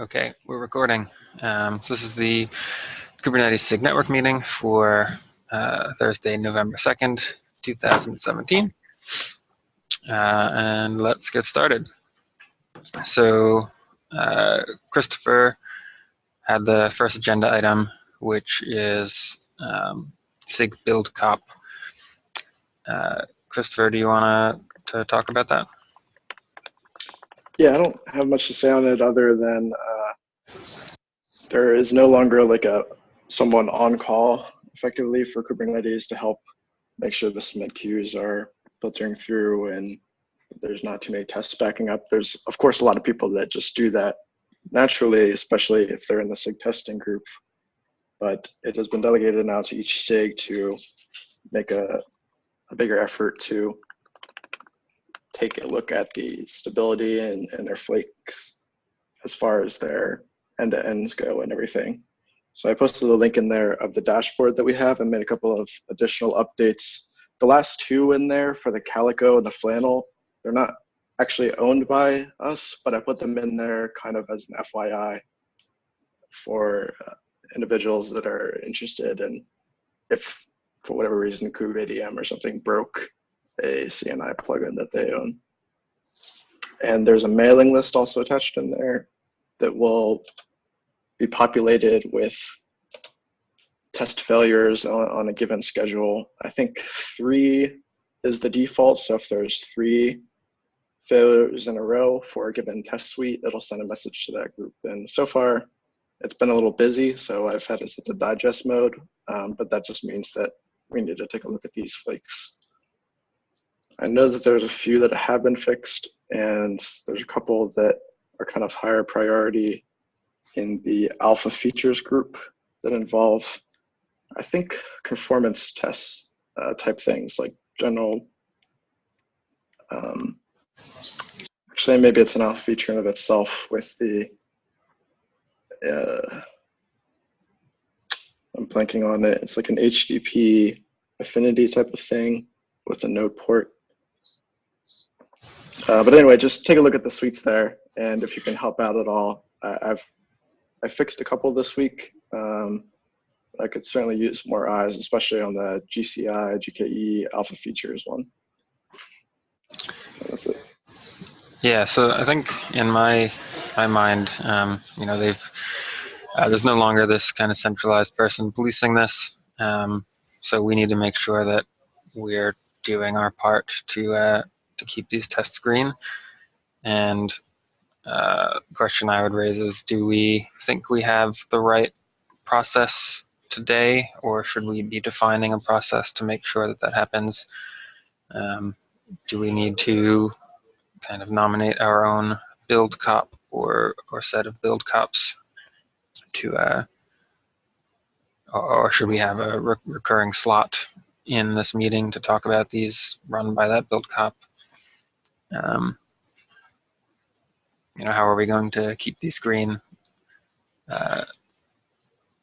Okay, we're recording. So this is the Kubernetes SIG Network meeting for Thursday, November 2nd, 2017. And let's get started. So Christopher had the first agenda item, which is SIG build cop. Christopher, do you want to talk about that? Yeah, I don't have much to say on it other than there is no longer like someone on call effectively for Kubernetes to help make sure the submit queues are filtering through and there's not too many tests backing up. There's of course a lot of people that just do that naturally, especially if they're in the SIG testing group. But it has been delegated now to each SIG to make a bigger effort to take a look at the stability and their flakes as far as their end-to-ends go and everything. So I posted a link in there of the dashboard that we have and made a couple of additional updates. The last two in there for the Calico and the Flannel, they're not actually owned by us, but I put them in there kind of as an FYI for individuals that are interested in if for whatever reason KubeADM or something broke a CNI plugin that they own. And there's a mailing list also attached in there that will be populated with test failures on a given schedule. I think 3 is the default. So if there's 3 failures in a row for a given test suite, it'll send a message to that group. And so far, it's been a little busy, so I've had it set to digest mode, but that just means that we need to take a look at these flakes. I know that there's a few that have been fixed, and there's a couple that are kind of higher priority in the alpha features group that involve, I think, conformance tests type things like general, actually maybe it's an alpha feature in of itself with the, I'm blanking on it, it's like an HTTP affinity type of thing with a node port. But anyway, just take a look at the suites there, and if you can help out at all, I fixed a couple this week. I could certainly use more eyes, especially on the GCI, GKE alpha features one. And that's it. Yeah, so I think in my mind, you know, there's no longer this kind of centralized person policing this. So we need to make sure that we're doing our part to keep these tests green. And the question I would raise is, do we think we have the right process today, or should we be defining a process to make sure that that happens? Do we need to kind of nominate our own build cop or set of build cops to, or should we have a recurring slot in this meeting to talk about these run by that build cop? You know, how are we going to keep these green?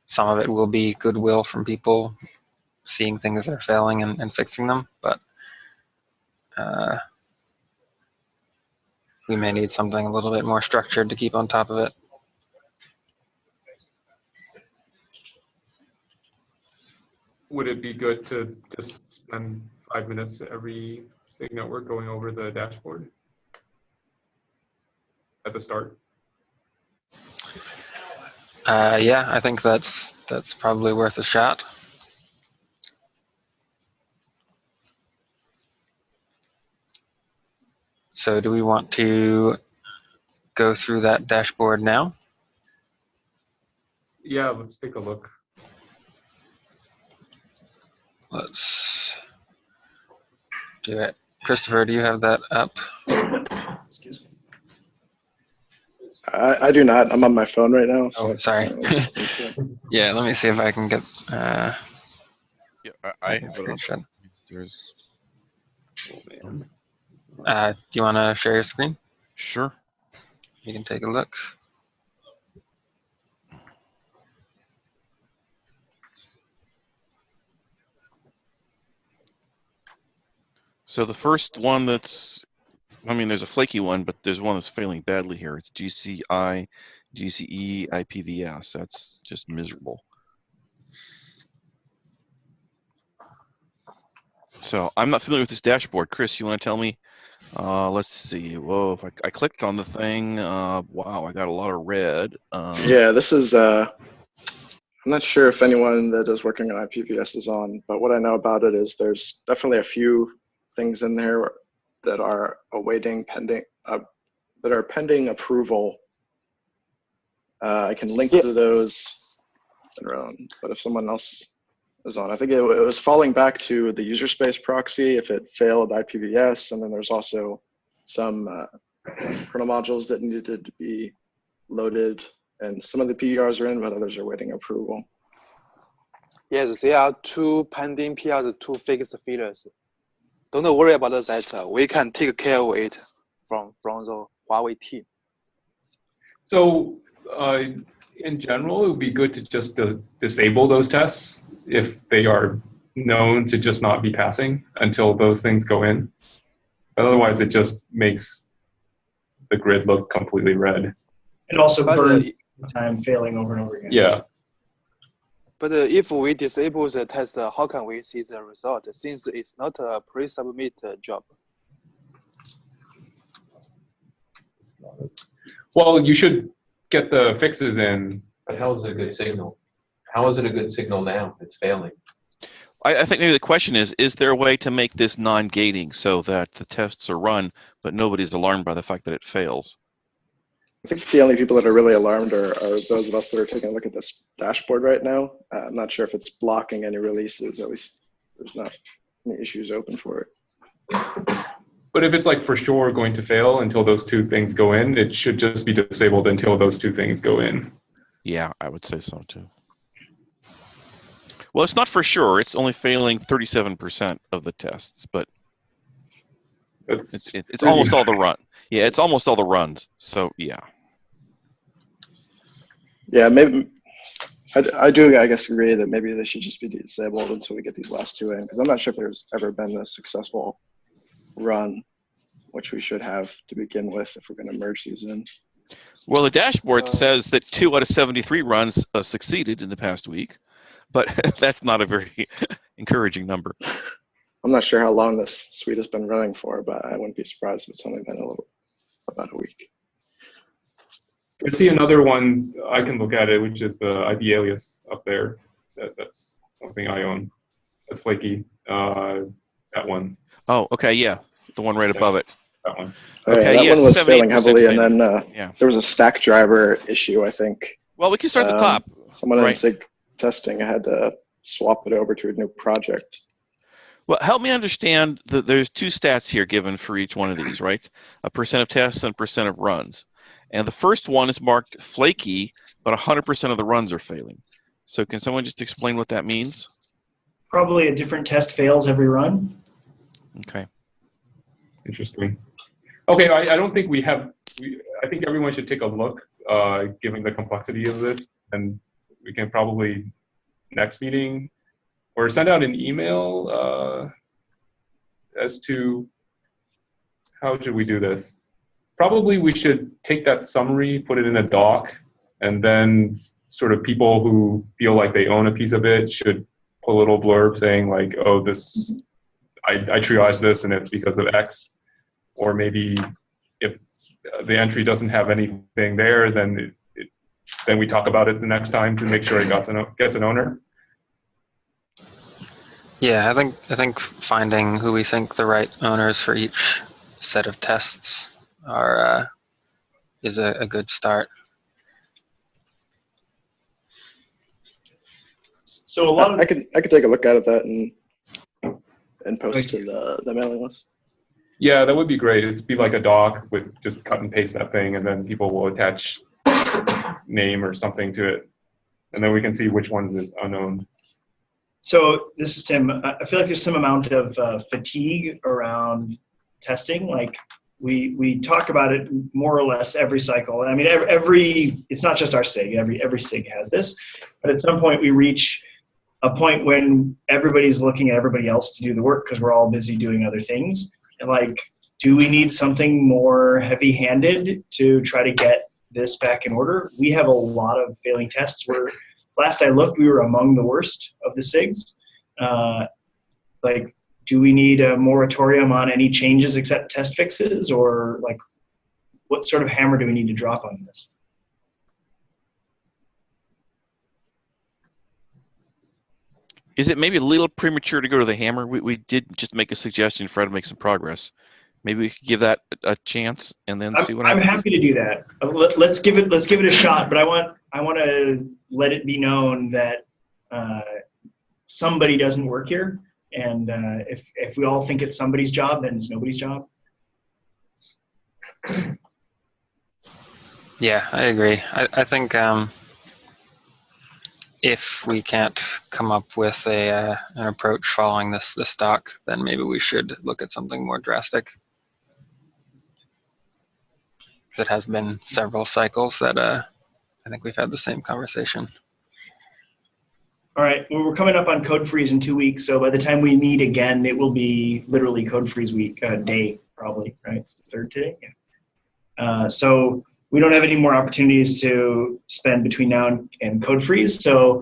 Some of it will be goodwill from people seeing things that are failing and fixing them, but we may need something a little bit more structured to keep on top of it. Would it be good to just spend 5 minutes every SIG network going over the dashboard at the start? Yeah, I think that's probably worth a shot. So do we want to go through that dashboard now? Yeah, let's take a look. Let's do it. Christopher, do you have that up? Excuse me. I do not. I'm on my phone right now. So oh, sorry. Yeah, let me see if I can get. Yeah, I have screenshot. There's. Do you want to share your screen? Sure. You can take a look. So the first one that's I mean, there's a flaky one, but there's one that's failing badly here. It's GCI, GCE, IPVS. That's just miserable. So I'm not familiar with this dashboard. Chris, you want to tell me? Let's see. Whoa, if I clicked on the thing, wow, I got a lot of red. Yeah, this is, I'm not sure if anyone that is working on IPVS is on, but what I know about it is there's definitely a few things in there that are awaiting pending, that are pending approval. I can link to those, but if someone else is on, I think it was falling back to the user space proxy if it failed IPVS, and then there's also some kernel modules that needed to be loaded, and some of the PRs are in, but others are waiting approval. Yes, there are 2 pending PRs, 2 fixed failures. Don't worry about that. We can take care of it from the Huawei team. So in general, it would be good to just disable those tests if they are known to just not be passing until those things go in. But otherwise, it just makes the grid look completely red. It also burns time failing over and over again. Yeah. But if we disable the test, how can we see the result since it's not a pre-submit job? Well, you should get the fixes in. But how is it a good signal? How is it a good signal now? It's failing. I think maybe the question is there a way to make this non-gating so that the tests are run, but nobody's alarmed by the fact that it fails? I think the only people that are really alarmed are those of us that are taking a look at this dashboard right now. I'm not sure if it's blocking any releases, at least there's not any issues open for it. But if it's like for sure going to fail until those 2 things go in, it should just be disabled until those 2 things go in. Yeah, I would say so too. Well, it's not for sure. It's only failing 37% of the tests, but it's almost all the run. Yeah, it's almost all the runs. So yeah. Yeah, maybe I do. I guess agree that maybe they should just be disabled until we get these last 2 in, because I'm not sure if there's ever been a successful run, which we should have to begin with if we're going to merge these in. Well, the dashboard says that 2 out of 73 runs succeeded in the past week, but that's not a very encouraging number. I'm not sure how long this suite has been running for, but I wouldn't be surprised if it's only been about a week. I see another one, I can look at it, which is the IP alias up there. That's something I own. That's flaky. That one. Oh, okay, yeah. The one right above it. That one. Okay, that one was failing 78% heavily, and failing. then there was a stack driver issue, I think. Well, we can start at the top. Someone in SIG testing had to swap it over to a new project. Well, help me understand that there's 2 stats here given for each one of these, right? A percent of tests and percent of runs. And the first one is marked flaky, but 100% of the runs are failing. So can someone just explain what that means? Probably a different test fails every run. Okay. Interesting. Okay, I don't think we have, I think everyone should take a look, given the complexity of this, and we can probably next meeting or send out an email as to how should we do this. Probably we should take that summary, put it in a doc, and then sort of people who feel like they own a piece of it should put a little blurb saying like, oh, this, I triaged this and it's because of X. Or maybe if the entry doesn't have anything there, then then we talk about it the next time to make sure it gets an owner. Yeah, I think finding who we think the right owners for each set of tests are is a good start. So a lot of I could take a look at that and post to the mailing list. Yeah, that would be great. It'd be like a doc with just cut and paste that thing, and then people will attach name or something to it, and then we can see which ones is unknown. So this is Tim. I feel like there's some amount of fatigue around testing. Like we talk about it more or less every cycle. I mean, every it's not just our SIG. Every SIG has this, but at some point we reach a point when everybody's looking at everybody else to do the work because we're all busy doing other things. And like do we need something more heavy-handed to try to get this back in order? We have a lot of failing tests. Last I looked, we were among the worst of the SIGs. Like, do we need a moratorium on any changes except test fixes, or like, what sort of hammer do we need to drop on this? Is it maybe a little premature to go to the hammer? We did just make a suggestion for how to make some progress. Maybe we could give that a chance and then see what happens. I'm happy to do that. Let's give it a shot. But I want to let it be known that somebody doesn't work here, and if we all think it's somebody's job, then it's nobody's job. Yeah, I agree. I think if we can't come up with an approach following this doc, then maybe we should look at something more drastic. Because it has been several cycles that I think we've had the same conversation. All right, well, we're coming up on code freeze in 2 weeks, so by the time we meet again, it will be literally code freeze week, day probably, right? It's the third today, yeah. So we don't have any more opportunities to spend between now and code freeze, so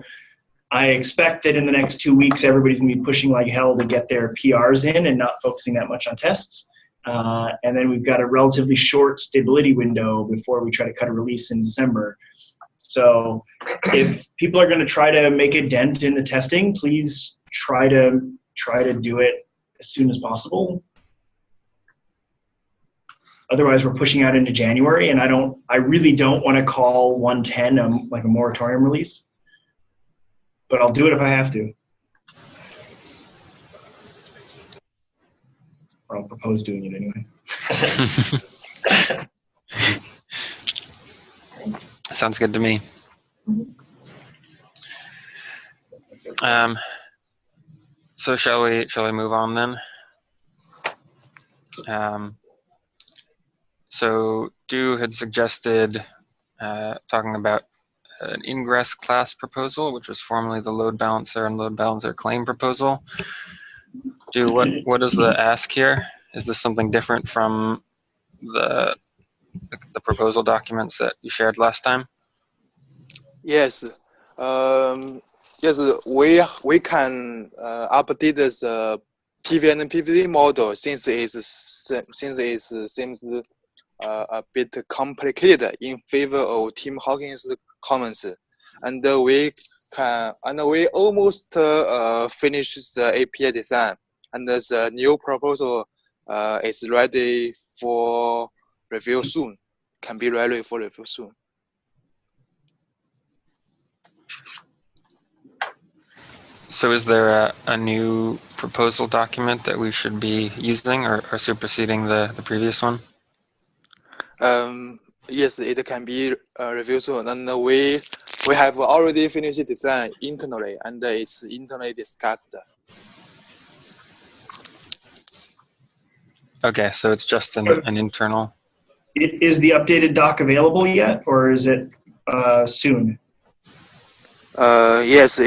I expect that in the next 2 weeks, everybody's gonna be pushing like hell to get their PRs in and not focusing that much on tests. And then we've got a relatively short stability window before we try to cut a release in December. So if people are going to try to make a dent in the testing, please try to do it as soon as possible. Otherwise, we're pushing out into January, and I really don't want to call 110 like a moratorium release, but I'll do it if I have to. Or I'll propose doing it anyway. Sounds good to me. So shall we move on then? So Du had suggested talking about an ingress class proposal, which was formerly the load balancer and load balancer claim proposal. Du, what is the ask here? Is this something different from the proposal documents that you shared last time? Yes. Yes, we can update this PV and PVD model since it seems a bit complicated in favor of Tim Hawkins' comments, and we almost finished the API design, and the new proposal is ready for review soon. Can be ready for review soon. So is there a new proposal document that we should be using or superseding the previous one? Yes, it can be reviewed soon, and we have already finished design internally, and it's internally discussed. Okay, so it's just an internal. Is the updated doc available yet, or is it soon? Yes,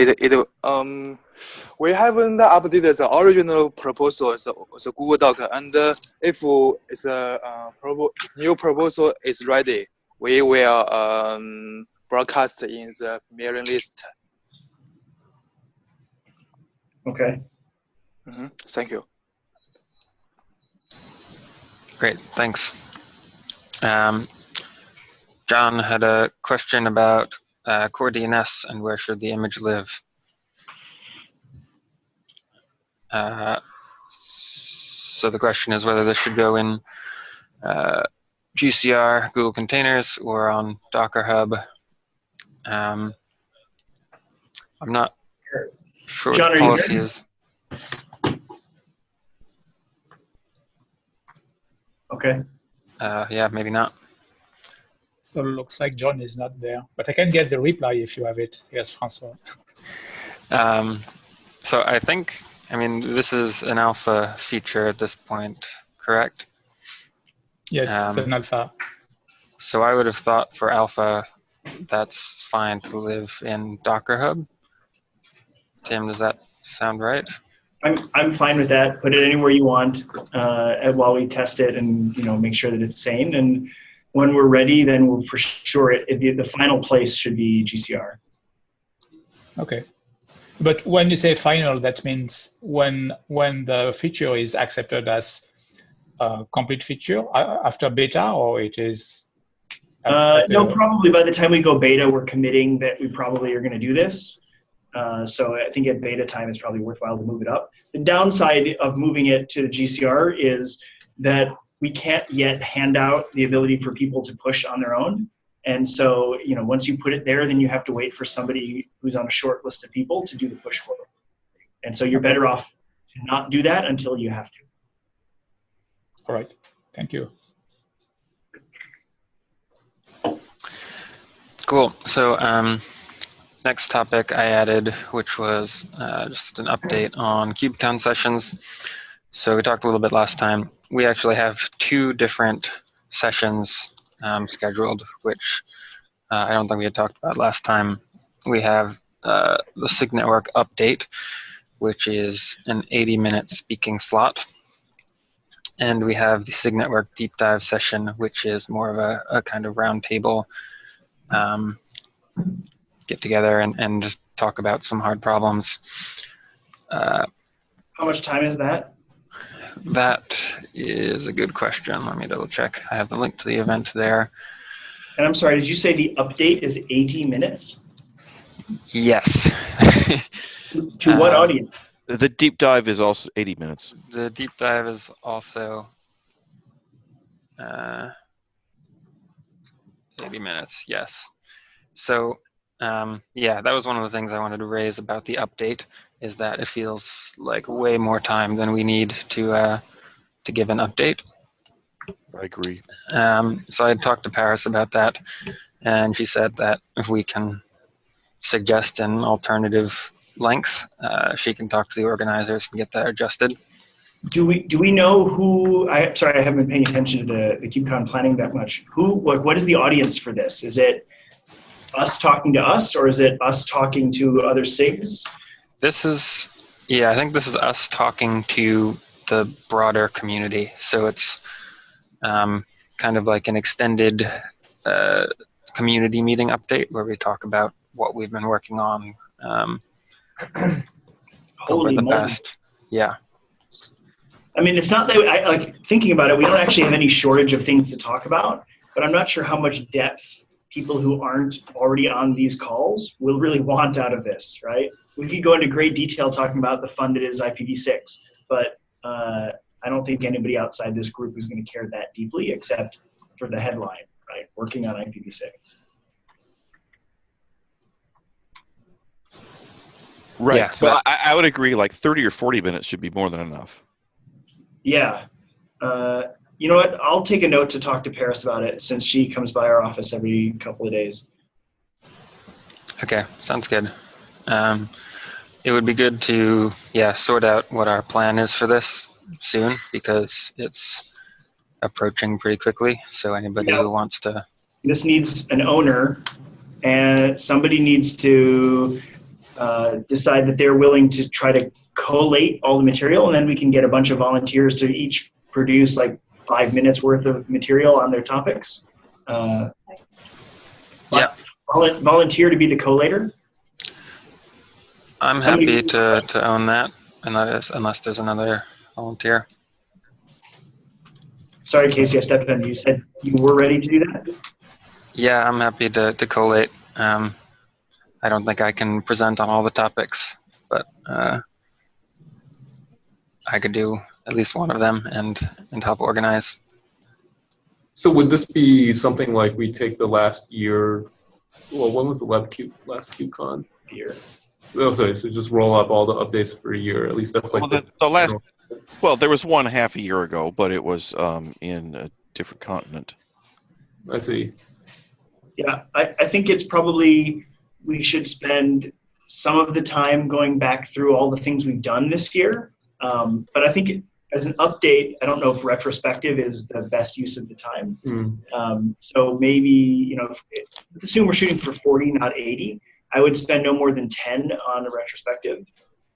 we haven't updated the original proposal, the Google Doc, and if it's new proposal is ready, we will broadcast in the mailing list. Okay. Thank you. Great, thanks. John had a question about core DNS and where should the image live. So the question is whether this should go in GCR, Google Containers, or on Docker Hub. I'm not sure John, what the policy is. Okay. Yeah, maybe not. So it looks like John is not there, but I can get the reply if you have it. Yes, Francois. So I mean, this is an alpha feature at this point, correct? Yes, it's an alpha. So I would have thought for alpha, that's fine to live in Docker Hub. Tim, does that sound right? I'm fine with that. Put it anywhere you want while we test it and make sure that it's sane. And when we're ready, then we'll for sure the final place should be GCR. Okay. But when you say final, that means when the feature is accepted as a complete feature after beta, or it is? No, probably by the time we go beta, we're committing that we probably are going to do this. So I think at beta time, it's probably worthwhile to move it up. The downside of moving it to the GCR is that we can't yet hand out the ability for people to push on their own. And so, once you put it there, then you have to wait for somebody who's on a short list of people to do the push for it. And so you're better off to not do that until you have to. All right. Thank you. Cool. So next topic I added, which was just an update on KubeCon sessions. So we talked a little bit last time. We actually have 2 different sessions scheduled, which I don't think we had talked about last time. We have the SIG Network update, which is an 80-minute speaking slot. And we have the SIG Network deep dive session, which is more of a kind of roundtable get together and talk about some hard problems. How much time is that? That is a good question. Let me double check. I have the link to the event there. And I'm sorry, did you say the update is 80 minutes? Yes. To what audience? The deep dive is also 80 minutes. The deep dive is also 80 minutes, yes. So yeah, that was one of the things I wanted to raise about the update, is that it feels like way more time than we need to give an update. I agree. So I talked to Paris about that, and she said that if we can suggest an alternative length, she can talk to the organizers and get that adjusted. Do we know who? Sorry, I haven't been paying attention to the KubeCon planning that much. What is the audience for this? Is it us talking to us, or is it us talking to other SIGs? This is, yeah, I think this is us talking to the broader community. So it's kind of like an extended community meeting update where we talk about what we've been working on over the past. Yeah. I mean, it's not that like thinking about it, we don't actually have any shortage of things to talk about, but I'm not sure how much depth people who aren't already on these calls will really want out of this, right? We could go into great detail talking about the fun that is IPv6, but I don't think anybody outside this group is going to care that deeply, except for the headline, right? Working on IPv6. Right. Yeah, so I would agree, like 30 or 40 minutes should be more than enough. Yeah. You know what? I'll take a note to talk to Paris about it, since she comes by our office every couple of days. Okay, sounds good. It would be good to, yeah, sort out what our plan is for this soon, because it's approaching pretty quickly. So anybody who wants to... This needs an owner, and somebody needs to decide that they're willing to try to collate all the material, and then we can get a bunch of volunteers to each produce like 5 minutes worth of material on their topics. Yeah. Volunteer to be the collator. I'm happy to own that, unless there's another volunteer. Sorry, Casey, I stepped in. You said you were ready to do that? Yeah, I'm happy to collate. I don't think I can present on all the topics, but I could do at least one of them and help organize. So would this be something like we take the last year? Well, when was the last KubeCon? Year. Okay, so just roll up all the updates for a year. At least that's like the last. Well, there was one half a year ago, but it was in a different continent. I see. Yeah, I think it's probably we should spend some of the time going back through all the things we've done this year. But I think as an update, I don't know if retrospective is the best use of the time. So maybe, let's assume we're shooting for 40, not 80. I would spend no more than 10 on a retrospective.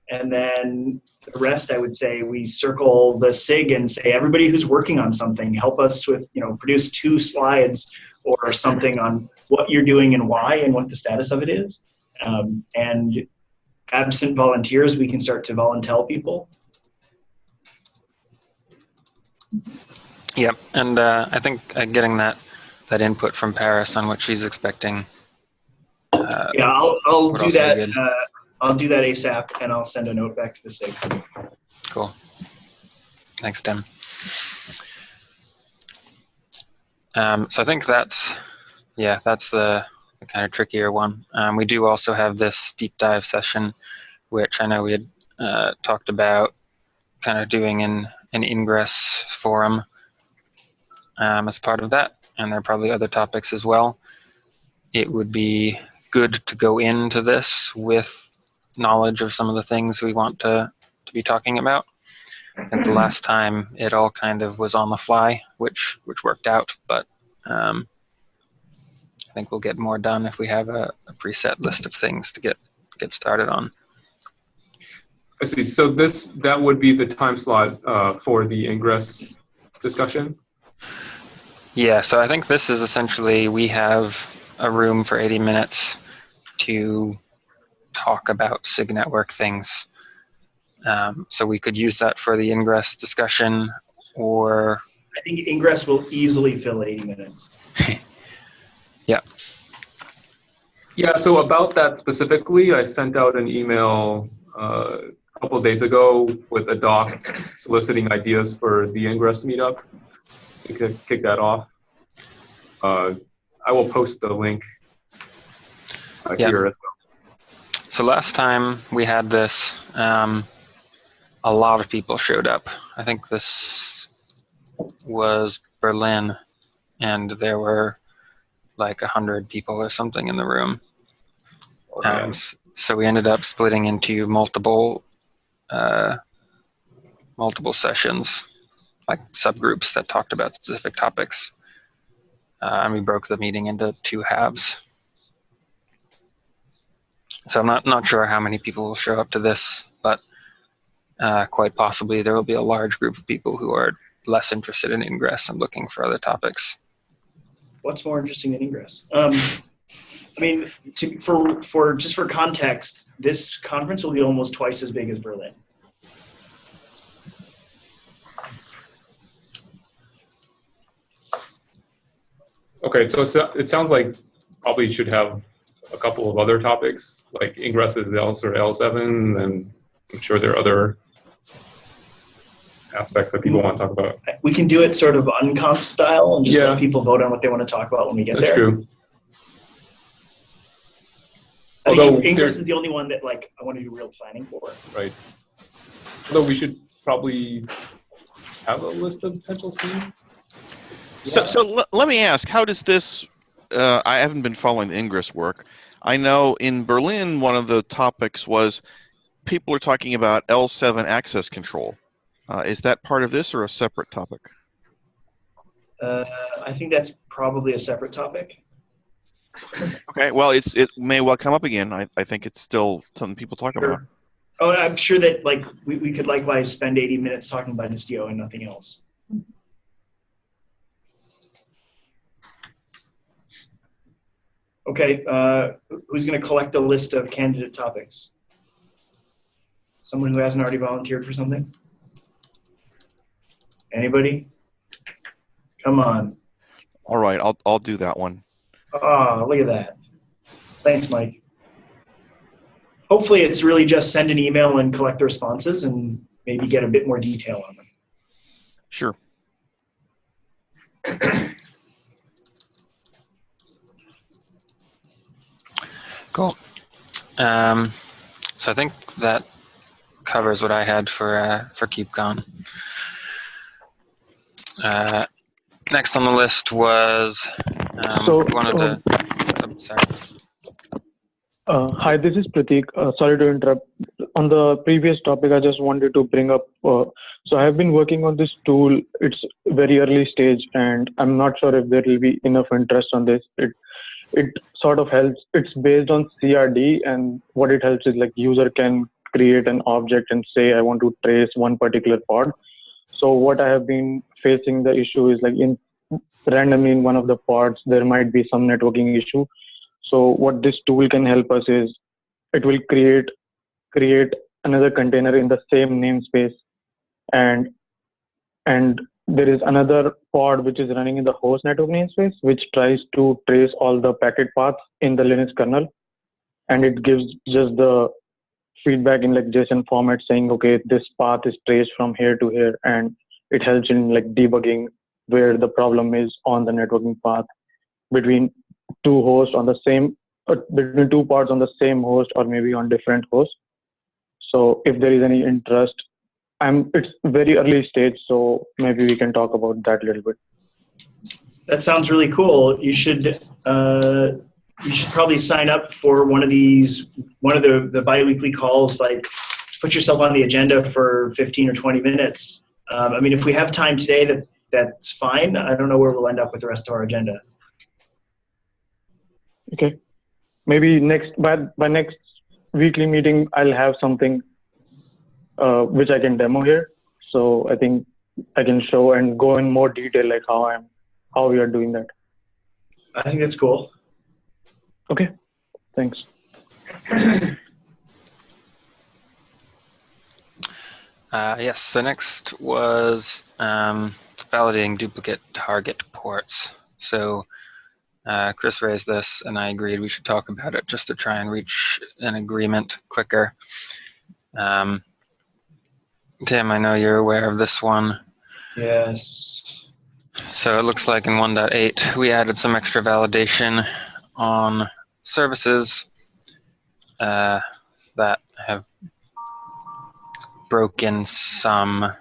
And then the rest, I would say, we circle the SIG and say, everybody who's working on something, help us with, produce 2 slides or something on what you're doing and why and what the status of it is. And absent volunteers, we can start to volunteer people. Yep, and I think getting that input from Paris on what she's expecting. Yeah, I'll would do also be that. good. I'll do that ASAP, and I'll send a note back to the SIG. Cool. Thanks, Tim. So I think that's the kind of trickier one. We do also have this deep dive session, which I know we had talked about kind of doing an ingress forum as part of that, and there are probably other topics as well. It would be good to go into this with knowledge of some of the things we want to be talking about. I think the last time it all kind of was on the fly, which worked out, but I think we'll get more done if we have a preset list of things to get started on. I see. So that would be the time slot for the ingress discussion? Yeah, so I think this is essentially, we have a room for 80 minutes to talk about SIG network things. So we could use that for the ingress discussion, or... I think ingress will easily fill 80 minutes. Yeah. Yeah, so about that specifically, I sent out an email a couple of days ago with a doc soliciting ideas for the ingress meetup. We could kick that off. I will post the link here as well. So last time we had this, a lot of people showed up. I think this was Berlin, and there were like 100 people or something in the room. So we ended up splitting into multiple sessions, like subgroups that talked about specific topics. And we broke the meeting into 2 halves. So I'm not sure how many people will show up to this, but quite possibly there will be a large group of people who are less interested in ingress and looking for other topics. What's more interesting than ingress? I mean, for context, this conference will be almost twice as big as Berlin. Okay, so it sounds like probably should have a couple of other topics, like ingress is L or L7, and I'm sure there are other aspects that people want to talk about. We can do it sort of unconf style and just let people vote on what they want to talk about when we get there. That's true. I think ingress is the only one that I want to do real planning for. Right. Although we should probably have a list of potential scenes. So let me ask, how does this, I haven't been following the ingress work. I know in Berlin, one of the topics was people are talking about L7 access control. Is that part of this or a separate topic? I think that's probably a separate topic. Okay, well, it may well come up again. I think it's still something people talk about. Oh, I'm sure that we could likewise spend 80 minutes talking about Istio and nothing else. Okay, who's going to collect a list of candidate topics? Someone who hasn't already volunteered for something? Anybody? Come on. All right, I'll do that one. Ah, look at that. Thanks, Mike. Hopefully it's really just send an email and collect the responses and maybe get a bit more detail on them. Sure. Cool. So I think that covers what I had for KubeCon. Next on the list was sorry. Hi, this is Prateek. Sorry to interrupt. On the previous topic, I just wanted to bring up. So I have been working on this tool. It's very early stage, and I'm not sure if there will be enough interest on this. It sort of helps. It's based on CRD, and what it helps is user can create an object and say I want to trace one particular pod. So what I have been facing the issue is like randomly in one of the pods there might be some networking issue. So what this tool can help us is it will create another container in the same namespace, and there is another pod which is running in the host network namespace which tries to trace all the packet paths in the Linux kernel, and it gives just the feedback in like JSON format saying, okay, this path is traced from here to here, and it helps in like debugging where the problem is on the networking path between two hosts on the same, between two pods on the same host or maybe on different hosts. So if there is any interest, it's very early stage, so maybe we can talk about that a little bit. That sounds really cool. You should probably sign up for one of the biweekly calls. Like, put yourself on the agenda for 15 or 20 minutes. I mean, if we have time today, that's fine. I don't know where we'll end up with the rest of our agenda. Okay, maybe by next weekly meeting, I'll have something which I can demo here. So I think I can show and go in more detail like how we are doing that. I think that's cool. Okay, thanks. Yes, so next was validating duplicate target ports. So Chris raised this, and I agreed we should talk about it just to try and reach an agreement quicker. Tim, I know you're aware of this one. Yes. So it looks like in 1.8 we added some extra validation on services that have broken some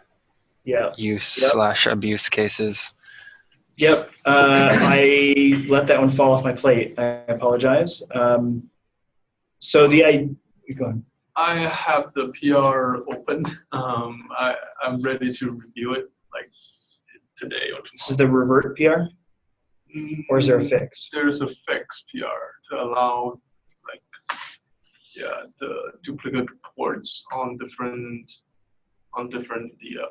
use/abuse cases. Yep. I let that one fall off my plate. I apologize. So go on. I have the PR open. I'm ready to review it like today or tomorrow. This is the revert PR? Or is there a fix? There's a fix PR to allow the duplicate ports on different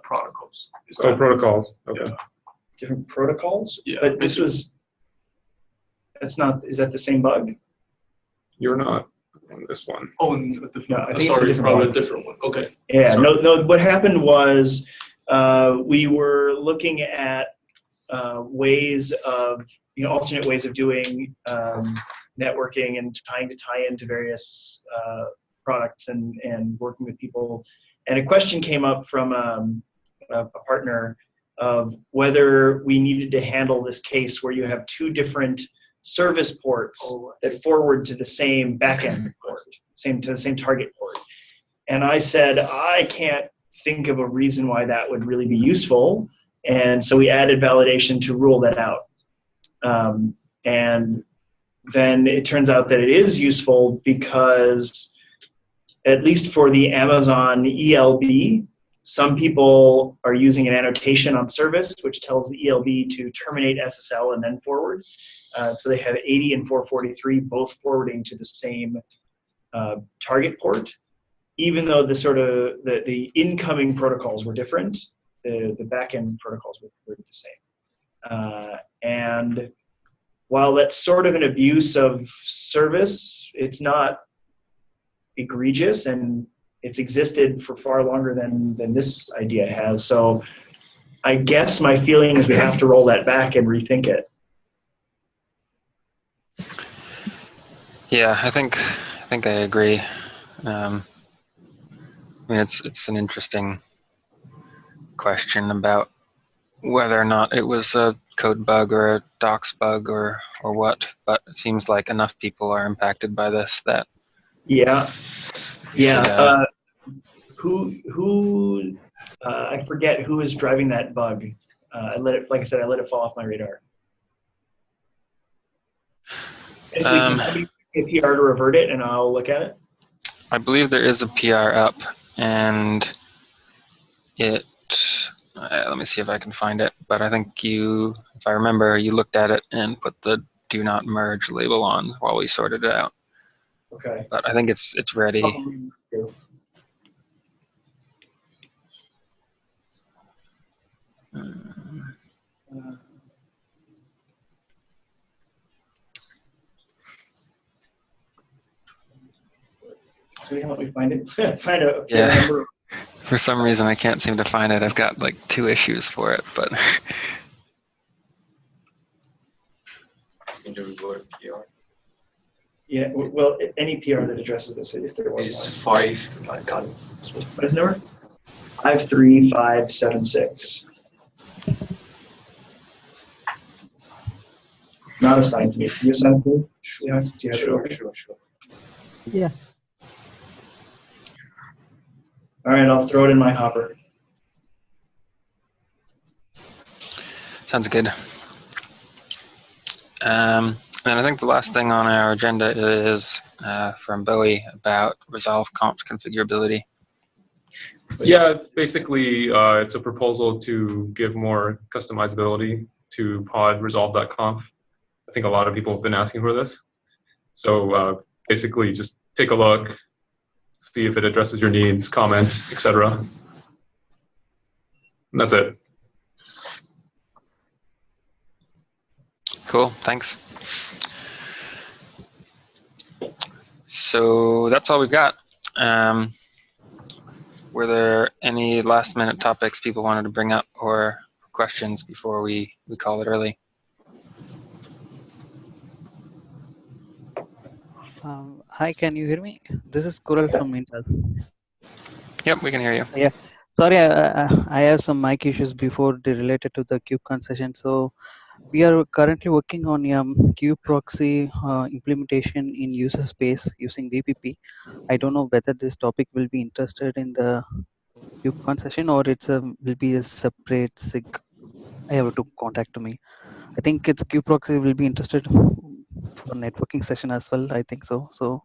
protocols. Protocols. Okay. Yeah. Different protocols? Yeah. But is that the same bug? You're not on this one. Oh, No, I think it's sorry, a different probably one. a different one. Okay. Yeah, Sorry. no, what happened was we were looking at alternate ways of doing networking and trying to tie into various products and working with people. And a question came up from a partner of whether we needed to handle this case where you have two different service ports that forward to the same backend port, to the same target port. And I said, I can't think of a reason why that would really be useful. And so we added validation to rule that out. And then it turns out that it is useful because, at least for the Amazon ELB, some people are using an annotation on service which tells the ELB to terminate SSL and then forward. So they have 80 and 443 both forwarding to the same target port, even though the incoming protocols were different. The backend protocols were the same. And while that's sort of an abuse of service, it's not egregious, and it's existed for far longer than this idea has. So I guess my feeling is we have to roll that back and rethink it. Yeah, I think I agree. I mean, it's an interesting question about whether or not it was a code bug or a docs bug or what, but it seems like enough people are impacted by this that who I forget who is driving that bug. I let it fall off my radar. Can somebody get a PR to revert it and I'll look at it? I believe there is a PR up, and it let me see if I can find it, but I think if I remember, you looked at it and put the do not merge label on while we sorted it out. Okay. But I think it's ready. Somebody help me find it. Find a Yeah. number. For some reason, I can't seem to find it. I've got like 2 issues for it, but Yeah, well, any PR that addresses this, if there was Is one. 5. I got it. What is the number? 53576. Not assigned to me. Can you assign it to me? Yeah, since you have it over. Sure. Yeah. All right, I'll throw it in my hopper. sounds good. And I think the last thing on our agenda is from Bowie about resolve comps configurability. Yeah, basically, it's a proposal to give more customizability to pod resolve.conf. I think a lot of people have been asking for this. So basically, just take a look, see if it addresses your needs, comment, etc. And that's it. Cool, thanks. So that's all we've got. Were there any last minute topics people wanted to bring up or questions before we call it early? Hi, can you hear me? This is Kural from Intel. Yep, we can hear you. Yeah, sorry, I have some mic issues before they related to the KubeCon session. So we are currently working on kube proxy implementation in user space using VPP. I don't know whether this topic will be interested in the KubeCon session or will be a separate SIG. I have to contact me. I think it's kube proxy will be interested for networking session as well. I think so. So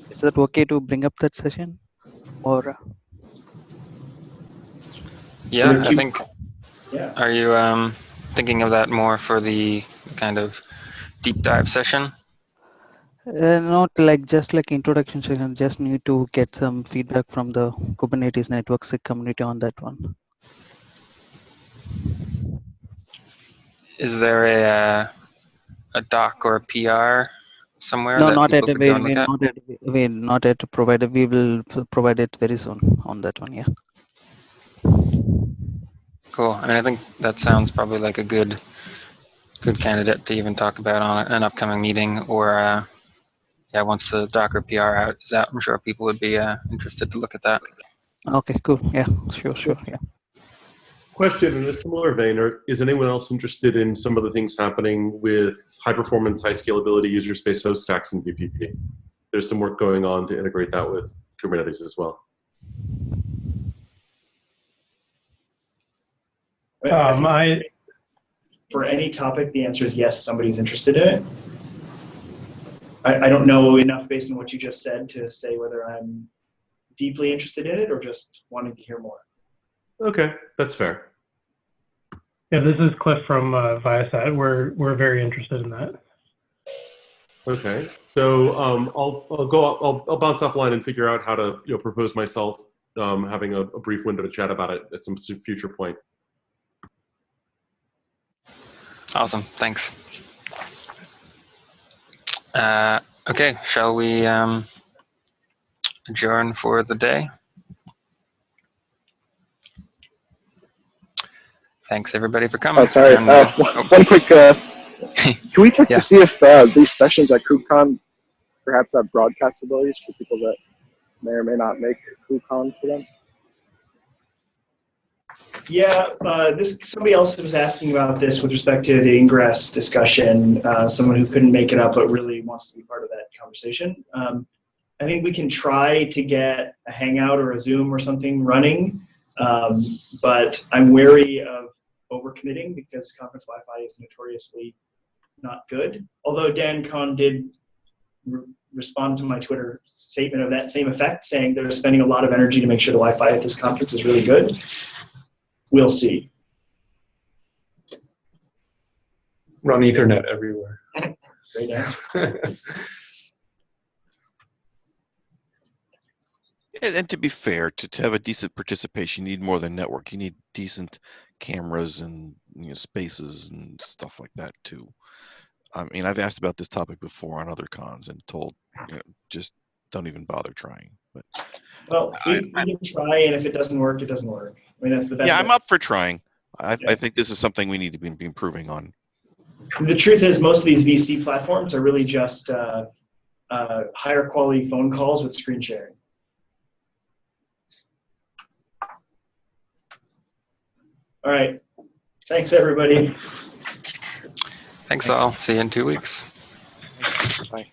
is that okay to bring up that session or? Yeah, I think. Yeah. Are you thinking of that more for the kind of deep dive session? Not like just like introduction session. Just need to get some feedback from the Kubernetes network SIG community on that one. Is there a doc or a PR somewhere No, that not people at could go and look we at? not yet provided. We will provide it very soon on that one. Yeah. Cool. I mean, I think that sounds probably like a good candidate to even talk about on an upcoming meeting, or yeah, once the Docker PR out is out, I'm sure people would be interested to look at that. Okay. Cool. Yeah. Sure. Yeah. Question in a similar vein, is anyone else interested in some of the things happening with high performance, high scalability user space host stacks in VPP? There's some work going on to integrate that with Kubernetes as well. For any topic, the answer is yes, somebody's interested in it. I don't know enough based on what you just said to say whether I'm deeply interested in it or just wanting to hear more. Okay, that's fair. Yeah, this is Cliff from Viasat. We're very interested in that. Okay, so I'll bounce offline and figure out how to propose myself, having a brief window to chat about it at some future point. Awesome, thanks. Okay, shall we adjourn for the day? Thanks everybody for coming. Oh, sorry. And, one quick. Can we check Yeah. to see if these sessions at KubeCon perhaps have broadcast abilities for people that may or may not make KubeCon for them? Yeah, somebody else was asking about this with respect to the ingress discussion. Someone who couldn't make it up but really wants to be part of that conversation. I think we can try to get a Hangout or a Zoom or something running, but I'm wary of overcommitting because conference Wi-Fi is notoriously not good. Although Dan Kahn did respond to my Twitter statement of that same effect, saying they're spending a lot of energy to make sure the Wi-Fi at this conference is really good. We'll see. Run Ethernet everywhere. Great answer. And to be fair, to have a decent participation, you need more than network. You need decent cameras and spaces and stuff like that too. I mean, I've asked about this topic before on other cons and told, just don't even bother trying. But Well, we can try, and if it doesn't work, it doesn't work. I mean, that's the best. Yeah, I'm up for trying. I think this is something we need to be improving on. The truth is, most of these VC platforms are really just higher quality phone calls with screen sharing. All right. Thanks, everybody. Thanks all. See you in 2 weeks. Bye.